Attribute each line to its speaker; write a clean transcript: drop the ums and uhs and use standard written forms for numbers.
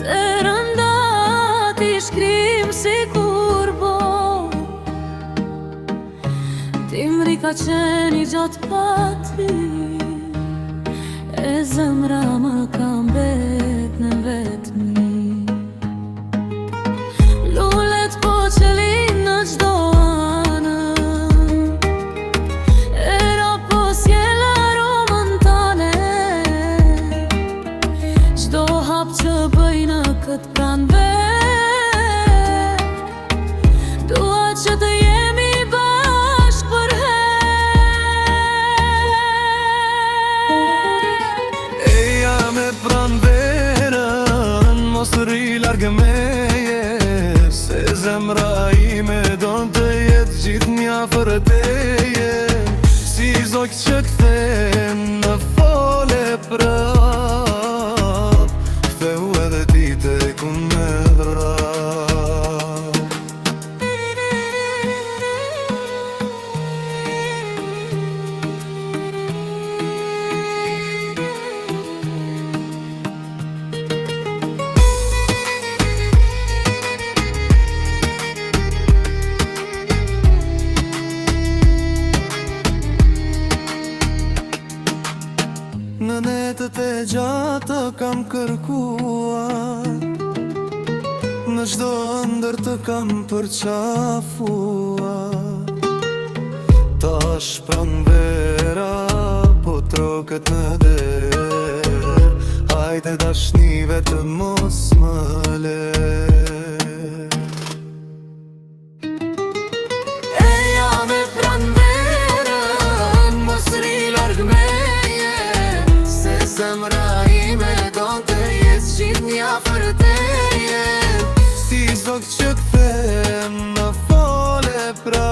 Speaker 1: të rënda t'i shkrim si kur bo. Ti mri ka qeni gjatë pati, e zemra më ka mbet në vetmi. Lullet po qelin në gjdo anë, era po s'jela romën tane. Gjdo hap që bëj në këtë pranve, dua që të jemi bashk për
Speaker 2: Eja me pranverën, mos rri largë meje, se zemra ime don të jetë gjithë nja për teje. Si zog që kthem në fole prap, ktheu edhe ti te ku me vrap. Në netët e gjata kam kërkuar, në gjdo ndër të kam përqafuar. Tash pranvera po troket në der, hajde dashnive të mos më le. Eja me pranverën, mos rri larg meje, se zemra ime don të jetë gjithë nja për teje. Si zog që kthem në fole pra,